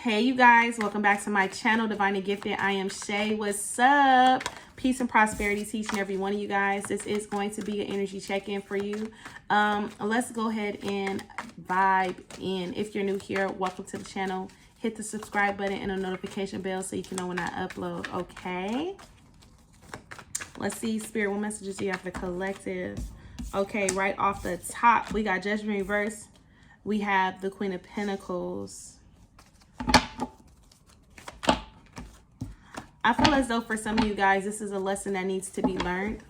Hey you guys, welcome back to my channel, Divinely Gifted. I am Shay. What's up? Peace and prosperity to each and every one of you guys. This is going to be an energy check-in for you. Let's go ahead and vibe in. If you're new here, welcome to the channel. Hit the subscribe button and a notification bell so you can know when I upload, okay? Let's see, Spirit, what messages do you have for the collective? Okay, right off the top, we got Judgment Reverse. We have the Queen of Pentacles. I feel as though for some of you guys, this is a lesson that needs to be learned.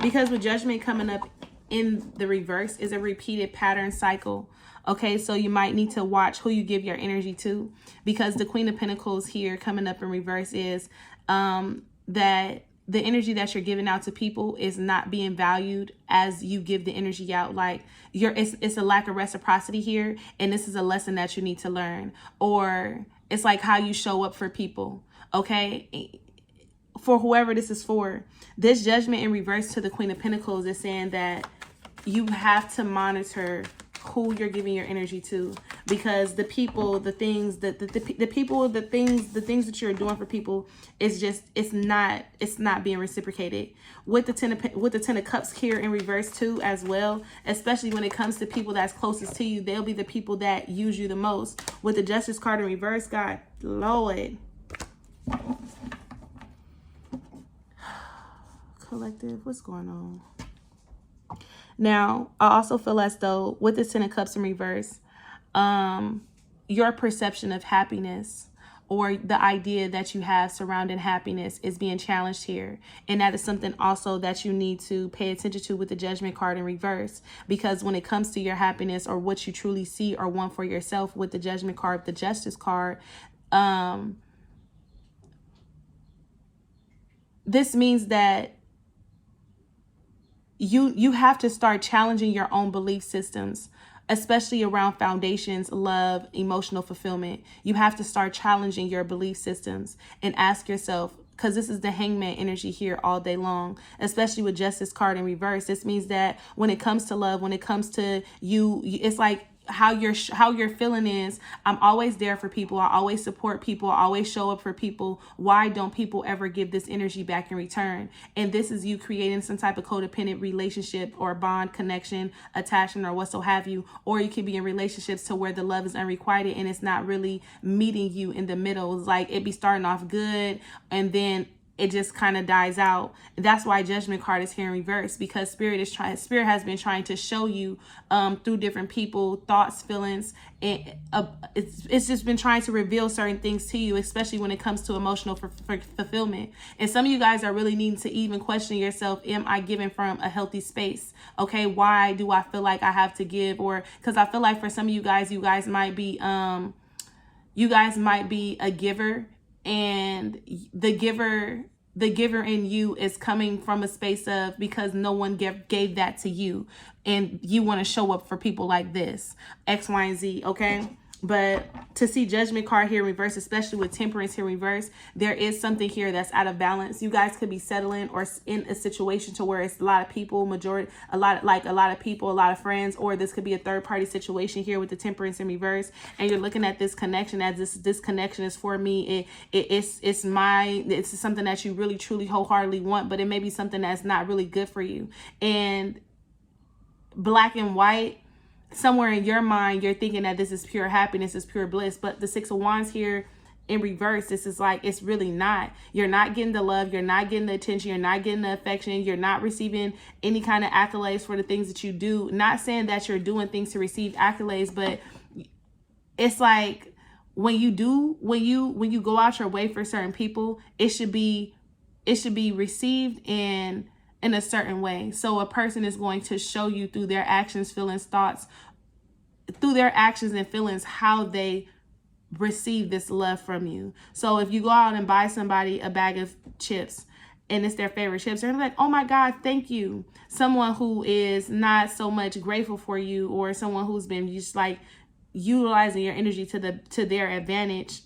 Because with Judgment coming up in the reverse is a repeated pattern cycle. Okay, so you might need to watch who you give your energy to. Because the Queen of Pentacles here coming up in reverse is that the energy that you're giving out to people is not being valued as you give the energy out. Like it's a lack of reciprocity here. And this is a lesson that you need to learn. Or it's like how you show up for people, okay? For whoever this is for. This Judgment in reverse to the Queen of Pentacles is saying that you have to monitor who you're giving your energy to, because the people, the things, the things that you're doing for people is just, it's not being reciprocated. With the Ten of Cups here in reverse too as well, especially when it comes to people that's closest to you, they'll be the people that use you the most. With the Justice card in reverse, God, Lord. Collective, what's going on? Now, I also feel as though with the Ten of Cups in reverse, your perception of happiness or the idea that you have surrounding happiness is being challenged here. And that is something also that you need to pay attention to with the Judgment card in reverse. Because when it comes to your happiness or what you truly see or want for yourself with the Judgment card, the Justice card, this means that you have to start challenging your own belief systems, especially around foundations, love, emotional fulfillment. You have to start challenging your belief systems and ask yourself, because this is the Hangman energy here all day long, especially with Justice card in reverse. This means that when it comes to love, when it comes to you, it's like how you're feeling is, I'm always there for people. I always support people. I always show up for people. Why don't people ever give this energy back in return? And this is you creating some type of codependent relationship or bond, connection, attachment, or what so have you. Or you could be in relationships to where the love is unrequited and it's not really meeting you in the middle. It's like it be starting off good and then it just kind of dies out. That's why Judgment card is here in reverse, because Spirit has been trying to show you through different people, thoughts, feelings. It's just been trying to reveal certain things to you, especially when it comes to emotional fulfillment. And some of you guys are really needing to even question yourself. Am I giving from a healthy space? Okay, why do I feel like I have to give? Or because I feel like for some of you guys might be a giver. And the giver in you is coming from a space of, because no one gave that to you, and you want to show up for people like this, X, Y, and Z, okay? But to see Judgment card here in reverse, especially with Temperance here in reverse, there is something here that's out of balance. You guys could be settling or in a situation to where it's a lot of people, a lot of people, a lot of friends, or this could be a third party situation here with the Temperance in reverse. And you're looking at this connection as this connection is for me. It's something that you really, truly, wholeheartedly want, but it may be something that's not really good for you. And black and white, somewhere in your mind, you're thinking that this is pure happiness, is pure bliss. But the Six of Wands here in reverse, this is like, it's really not. You're not getting the love. You're not getting the attention. You're not getting the affection. You're not receiving any kind of accolades for the things that you do. Not saying that you're doing things to receive accolades, but it's like when you go out your way for certain people, it should be received in a certain way. So a person is going to show you through their actions, feelings, thoughts, through their actions and feelings, how they receive this love from you. So if you go out and buy somebody a bag of chips and it's their favorite chips, they're like, oh my God, thank you. Someone who is not so much grateful for you, or someone who's been just like utilizing your energy to their advantage,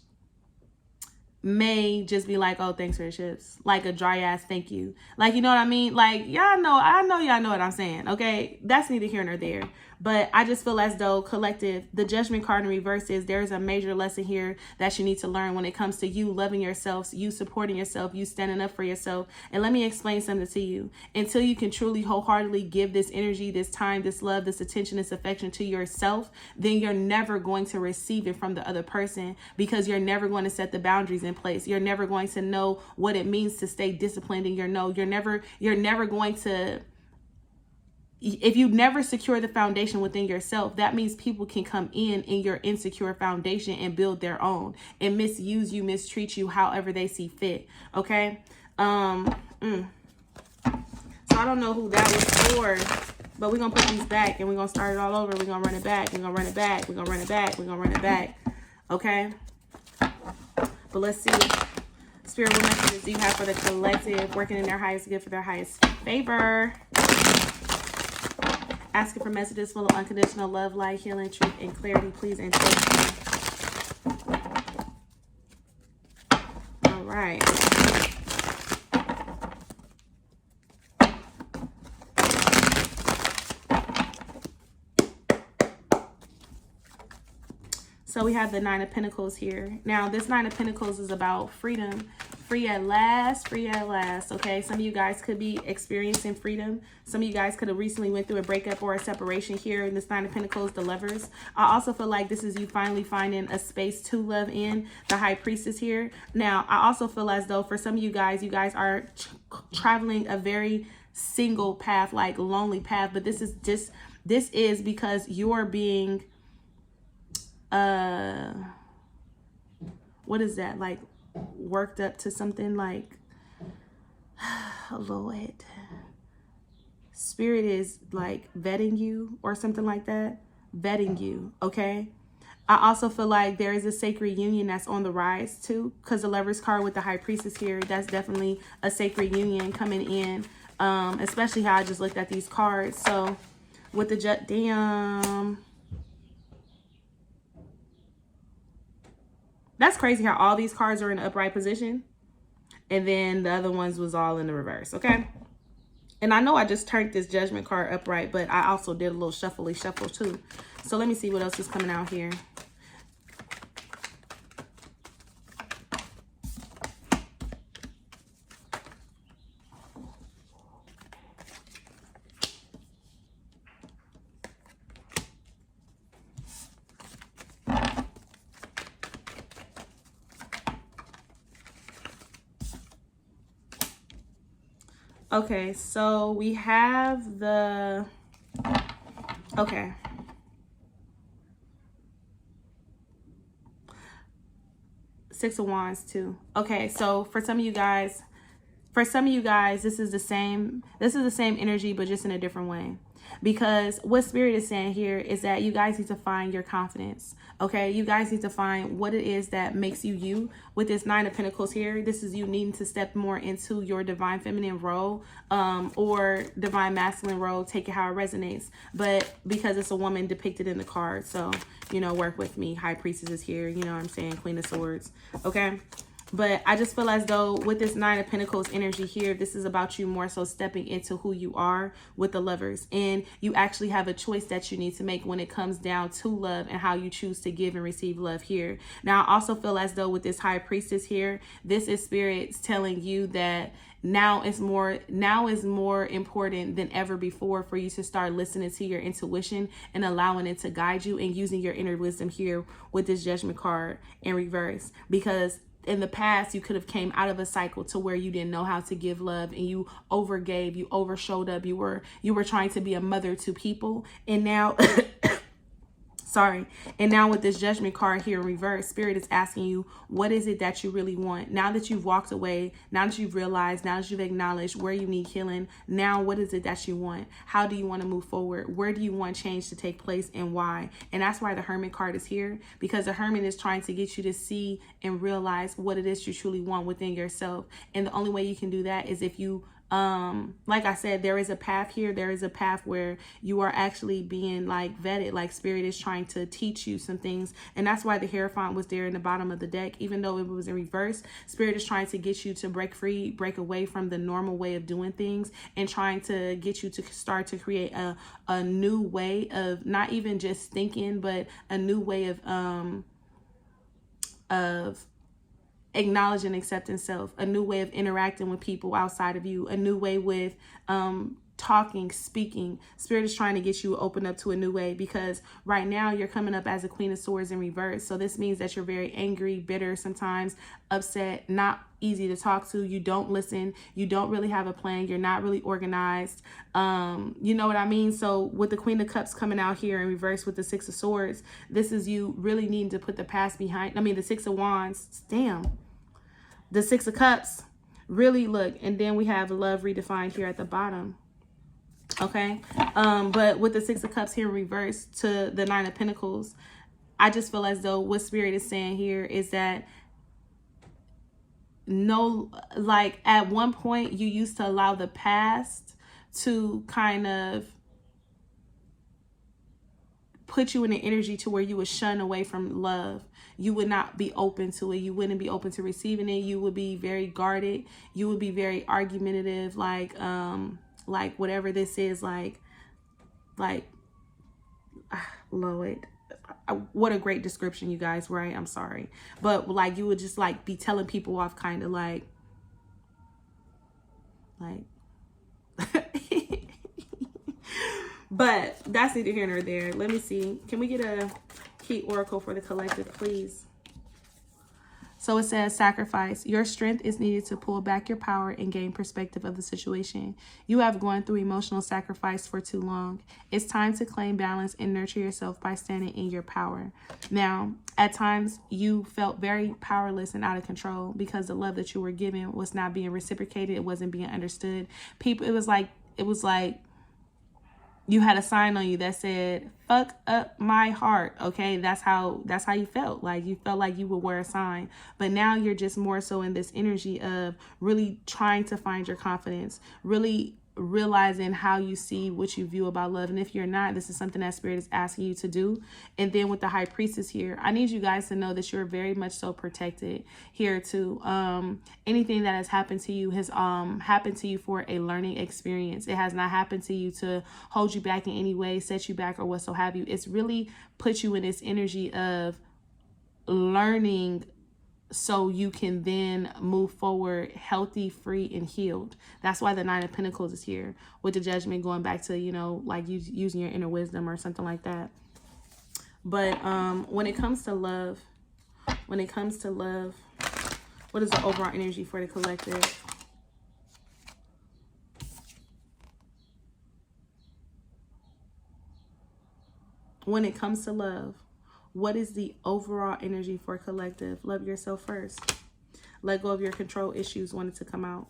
may just be like, oh, thanks for the chips. Like a dry ass thank you. Like, you know what I mean? Like, I know y'all know what I'm saying. Okay. That's neither here nor there. But I just feel as though, collective, the Judgment card in reverse is there's a major lesson here that you need to learn when it comes to you loving yourself, you supporting yourself, you standing up for yourself. And let me explain something to you. Until you can truly wholeheartedly give this energy, this time, this love, this attention, this affection to yourself, then you're never going to receive it from the other person, because you're never going to set the boundaries in place. You're never going to know what it means to stay disciplined in your no. You're never going to, if you never secure the foundation within yourself, that means people can come in your insecure foundation and build their own and misuse you, mistreat you however they see fit. Okay. So I don't know who that was for, but we're going to put these back and we're going to start it all over. We're going to run it back. We're going to run it back. We're going to run it back. We're going to run it back. Okay. But let's see. Spirit, what messages do you have for the collective working in their highest good for their highest favor? Asking for messages full of unconditional love, light, healing, truth, and clarity, please, and thank you. All right. So we have the Nine of Pentacles here. Now, this Nine of Pentacles is about freedom. Free at last, free at last, okay? Some of you guys could be experiencing freedom. Some of you guys could have recently went through a breakup or a separation here in this Nine of Pentacles, the Lovers. I also feel like this is you finally finding a space to love in, the High Priestess here. Now, I also feel as though for some of you guys are traveling a very single path, like lonely path, but this is because you're being, what is that, like, worked up to something, like, oh Lord, Spirit is like vetting you or something like that, vetting you, okay? I also feel like there is a sacred union that's on the rise too, because the Lovers card with the High Priestess here, that's definitely a sacred union coming in, especially how I just looked at these cards. So with the damn, that's crazy how all these cards are in the upright position. And then the other ones was all in the reverse, okay? And I know I just turned this Judgment card upright, but I also did a little shuffle too. So let me see what else is coming out here. Okay, so we have the, okay. Six of Wands too. Okay, so for some of you guys, this is the same energy, but just in a different way. Because what Spirit is saying here is that you guys need to find your confidence. Okay, you guys need to find what it is that makes you you. With this Nine of Pentacles here, this is you needing to step more into your divine feminine role, or divine masculine role, take it how it resonates. But because it's a woman depicted in the card, so, you know, work with me. High Priestess is here, you know what I'm saying? Queen of Swords, okay? But I just feel as though with this Nine of Pentacles energy here, this is about you more so stepping into who you are with the Lovers. And you actually have a choice that you need to make when it comes down to love and how you choose to give and receive love here. Now, I also feel as though with this High Priestess here, this is Spirit's telling you that now is more important than ever before for you to start listening to your intuition and allowing it to guide you and using your inner wisdom here with this Judgment card in reverse. Because in the past, you could have came out of a cycle to where you didn't know how to give love and you overgave, you overshowed up, you were trying to be a mother to people. And now and now with this Judgment card here in reverse, Spirit is asking you, what is it that you really want? Now that you've walked away, now that you've realized, now that you've acknowledged where you need healing, now what is it that you want? How do you want to move forward? Where do you want change to take place and why? And that's why the Hermit card is here, because the Hermit is trying to get you to see and realize what it is you truly want within yourself. And the only way you can do that is if you like I said, there is a path here. There is a path where you are actually being like vetted, like Spirit is trying to teach you some things. And that's why the Hierophant was there in the bottom of the deck. Even though it was in reverse, Spirit is trying to get you to break free, break away from the normal way of doing things, and trying to get you to start to create a new way of not even just thinking, but a new way of acknowledge and accepting self, a new way of interacting with people outside of you, a new way with talking, speaking. Spirit is trying to get you open up to a new way, because right now you're coming up as a Queen of Swords in reverse. So this means that you're very angry, bitter, sometimes upset, not easy to talk to. You don't listen. You don't really have a plan. You're not really organized. You know what I mean? So with the Queen of Cups coming out here in reverse with the Six of Swords, this is you really needing to put the past behind. I mean, the Six of Wands, damn. The Six of Cups, really look. And then we have love redefined here at the bottom. Okay. But with the Six of Cups here in reverse to the Nine of Pentacles, I just feel as though what Spirit is saying here is that like at one point you used to allow the past to kind of put you in an energy to where you would shun away from love. You would not be open to it. You wouldn't be open to receiving it. You would be very guarded. You would be very argumentative, like whatever this is, Lord, what a great description, you guys, right? I'm sorry. But like you would just like be telling people off, kind of like but that's neither here nor there. Let me see. Can we get a key oracle for the collective, please? So it says, sacrifice. Your strength is needed to pull back your power and gain perspective of the situation. You have gone through emotional sacrifice for too long. It's time to claim balance and nurture yourself by standing in your power. Now, at times you felt very powerless and out of control because the love that you were given was not being reciprocated. It wasn't being understood. It was like you had a sign on you that said, fuck up my heart. Okay. That's how you felt. Like you felt like you would wear a sign, but now you're just more so in this energy of really trying to find your confidence, really realizing how you see what you view about love. And if you're not, this is something that Spirit is asking you to do. And then with the High Priestess here, I need you guys to know that you're very much so protected here too. Anything that has happened to you has happened to you for a learning experience. It has not happened to you to hold you back in any way, set you back, or what so have you. It's really put you in this energy of learning so you can then move forward healthy, free, and healed. That's why the Nine of Pentacles is here with the Judgment, going back to, you know, like using your inner wisdom or something like that. But when it comes to love, what is the overall energy for the collective? When it comes to love, what is the overall energy for collective? Love yourself first. Let go of your control issues wanted to come out.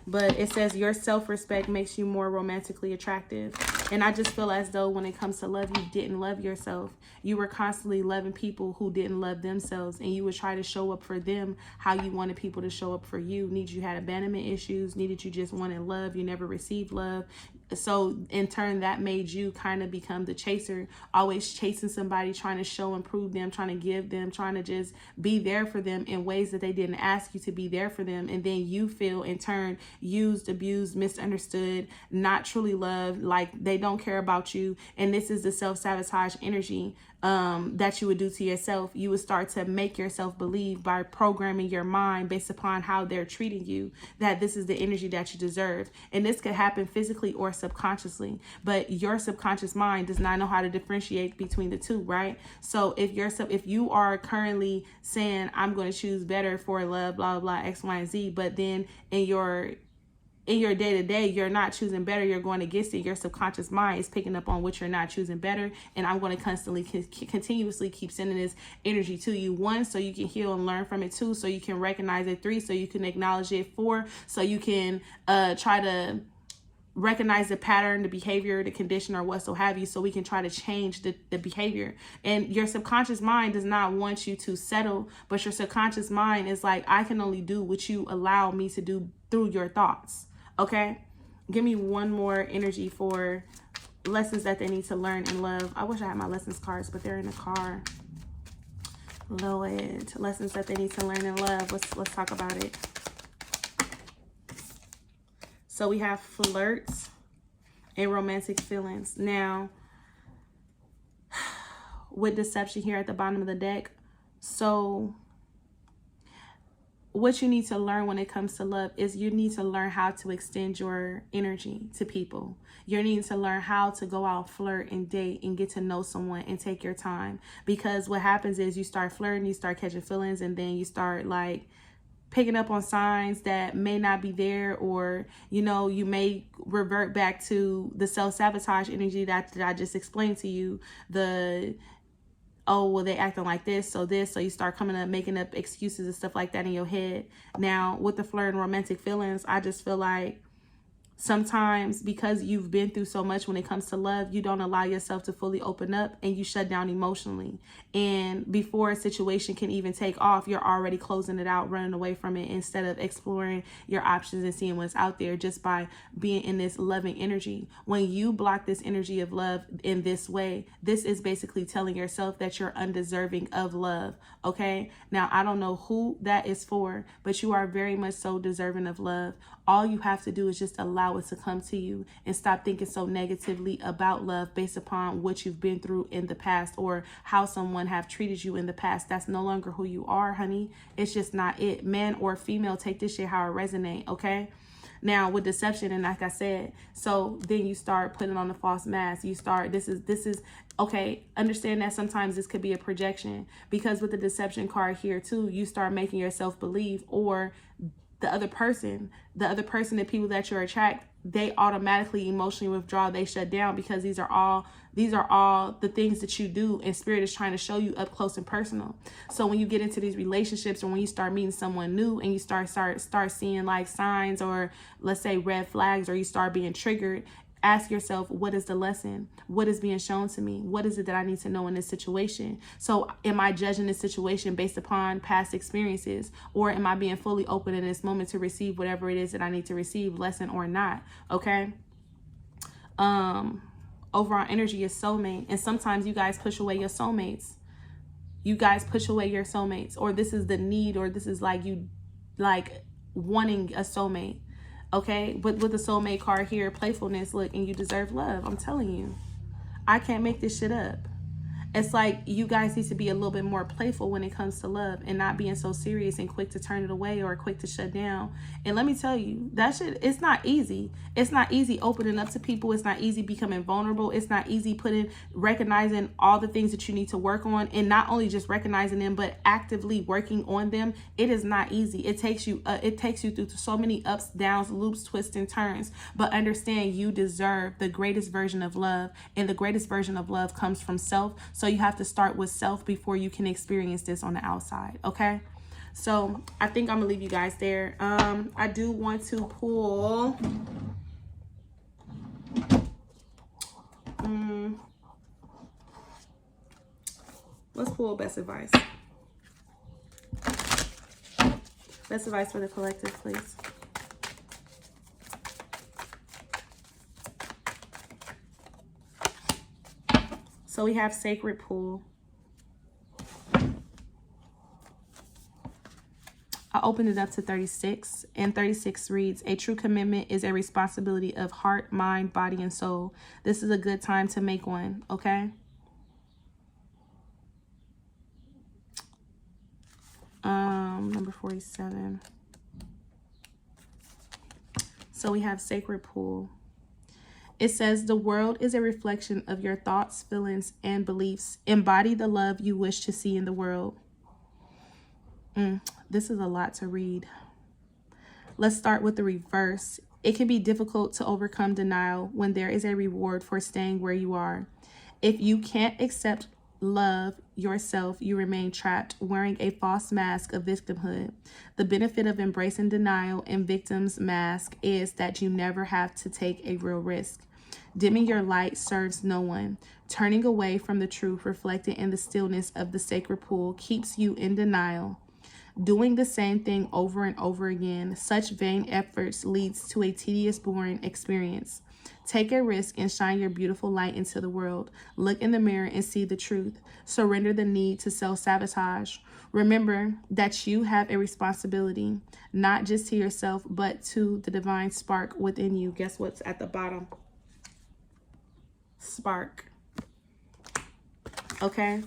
But it says your self-respect makes you more romantically attractive. And I just feel as though when it comes to love, you didn't love yourself. You were constantly loving people who didn't love themselves. And you would try to show up for them how you wanted people to show up for you. You had abandonment issues. You just wanted love. You never received love. So in turn, that made you kind of become the chaser, always chasing somebody, trying to show and prove them, trying to give them, trying to just be there for them in ways that they didn't ask you to be there for them. And then you feel in turn used, abused, misunderstood, not truly loved, like they don't care about you. And this is the self-sabotage energy that you would do to yourself. You would start to make yourself believe by programming your mind based upon how they're treating you, that this is the energy that you deserve. And this could happen physically or subconsciously, but your subconscious mind does not know how to differentiate between the two, right? So if you are currently saying, I'm going to choose better for love, blah, blah, X, Y, and Z, but then in your day-to-day, you're not choosing better, you're going against it. Your subconscious mind is picking up on what you're not choosing better. And I'm going to continuously keep sending this energy to you. 1, so you can heal and learn from it. 2, so you can recognize it. 3, so you can acknowledge it. 4, so you can try to recognize the pattern, the behavior, the condition, or what so have you, so we can try to change the behavior. And your subconscious mind does not want you to settle, but your subconscious mind is like, I can only do what you allow me to do through your thoughts. Okay? Give me one more energy for lessons that they need to learn in love. I wish I had my lessons cards, but they're in the car. Lord, lessons that they need to learn in love. Let's talk about it. So we have flirts and romantic feelings. Now, with deception here at the bottom of the deck, so what you need to learn when it comes to love is you need to learn how to extend your energy to people. You need to learn how to go out, flirt, and date, and get to know someone and take your time. Because what happens is you start flirting, you start catching feelings, and then you start like picking up on signs that may not be there, or, you know, you may revert back to the self-sabotage energy that I just explained to you. Oh, well, they acting like this, so you start coming up, making up excuses and stuff like that in your head. Now, with the flirt and romantic feelings, I just feel like sometimes because you've been through so much when it comes to love, you don't allow yourself to fully open up, and you shut down emotionally. And before a situation can even take off, you're already closing it out, running away from it, instead of exploring your options and seeing what's out there just by being in this loving energy. When you block this energy of love in this way, this is basically telling yourself that you're undeserving of love. Okay? Now, I don't know who that is for, but you are very much so deserving of love. All you have to do is just allow it to come to you, and stop thinking so negatively about love based upon what you've been through in the past, or how someone have treated you in the past. That's no longer who you are, honey. It's just not it. Man or female, take this shit how it resonate, okay? Now, with deception, and like I said, so then you start putting on the false mask. You start, this is okay, understand that sometimes this could be a projection, because with the deception card here too, you start making yourself believe, or the other person, the people that you attract, they automatically emotionally withdraw, they shut down, because these are all the things that you do, and spirit is trying to show you up close and personal. So when you get into these relationships, or when you start meeting someone new, and you start seeing like signs, or let's say red flags, or you start being triggered, ask yourself, what is the lesson? What is being shown to me? What is it that I need to know in this situation? So am I judging this situation based upon past experiences, or am I being fully open in this moment to receive whatever it is that I need to receive, lesson or not? Okay. Overall energy is soulmate. And sometimes you guys push away your soulmates. Or this is the need, or this is like you like wanting a soulmate. Okay, but with the soulmate card here, playfulness, look, and you deserve love. I'm telling you, I can't make this shit up. It's like you guys need to be a little bit more playful when it comes to love, and not being so serious and quick to turn it away, or quick to shut down. And let me tell you, that shit, it's not easy. It's not easy opening up to people. It's not easy becoming vulnerable. It's not easy recognizing all the things that you need to work on, and not only just recognizing them, but actively working on them. It is not easy. It takes you through so many ups, downs, loops, twists, and turns. But understand, you deserve the greatest version of love, and the greatest version of love comes from self. So you have to start with self before you can experience this on the outside. Okay, so I think I'm gonna leave you guys there. I do want to pull let's pull best advice. Best advice for the collective, please. So we have Sacred Pool. I opened it up to 36, and 36 reads, a true commitment is a responsibility of heart, mind, body, and soul. This is a good time to make one, okay? Number 47. So we have Sacred Pool. It says, the world is a reflection of your thoughts, feelings, and beliefs. Embody the love you wish to see in the world. This is a lot to read. Let's start with the reverse. It can be difficult to overcome denial when there is a reward for staying where you are. If you can't accept love yourself, you remain trapped, wearing a false mask of victimhood. The benefit of embracing denial and victim's mask is that you never have to take a real risk. Dimming your light serves no one. Turning away from the truth reflected in the stillness of the sacred pool keeps you in denial. Doing the same thing over and over again, such vain efforts leads to a tedious, boring experience. Take a risk and shine your beautiful light into the world. Look in the mirror and see the truth. Surrender the need to self-sabotage. Remember that you have a responsibility, not just to yourself, but to the divine spark within you. Guess what's at the bottom? Spark. Okay.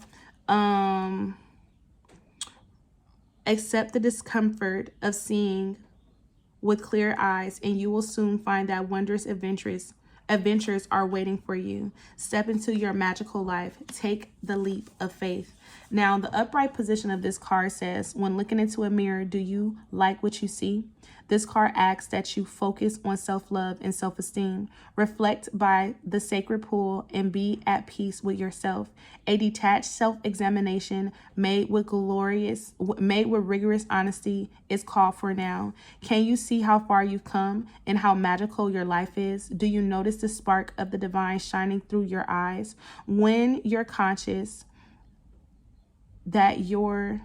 Accept the discomfort of seeing with clear eyes, and you will soon find that wondrous adventures are waiting for you. Step into your magical life. Take the leap of faith. Now, the upright position of this card says, when looking into a mirror, do you like what you see? This card asks that you focus on self-love and self-esteem. Reflect by the sacred pool and be at peace with yourself. A detached self-examination made with rigorous honesty is called for now. Can you see how far you've come and how magical your life is? Do you notice the spark of the divine shining through your eyes? When you're conscious that you're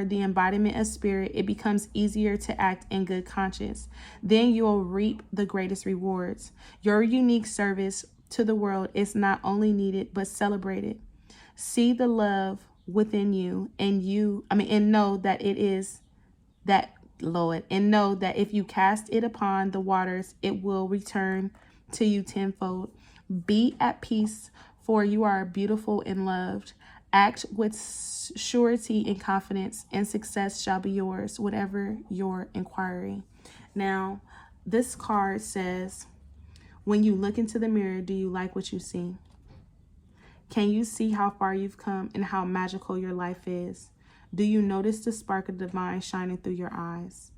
the embodiment of spirit, it becomes easier to act in good conscience. Then you'll reap the greatest rewards. Your unique service to the world is not only needed, but celebrated. See the love within you and know that it is that, Lord, and know that if you cast it upon the waters, it will return to you tenfold. Be at peace, for you are beautiful and loved. Act with surety and confidence, and success shall be yours, whatever your inquiry. Now, this card says, when you look into the mirror, do you like what you see? Can you see how far you've come and how magical your life is? Do you notice the spark of divine shining through your eyes?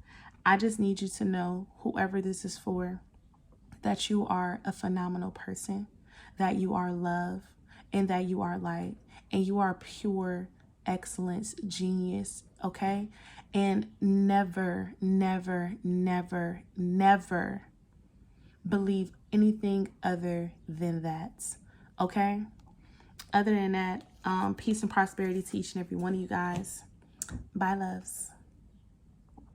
I just need you to know, whoever this is for, that you are a phenomenal person, that you are love, and that you are light. And you are pure excellence, genius, okay? And never, never, never, never believe anything other than that, okay? Other than that, peace and prosperity to each and every one of you guys. Bye, loves.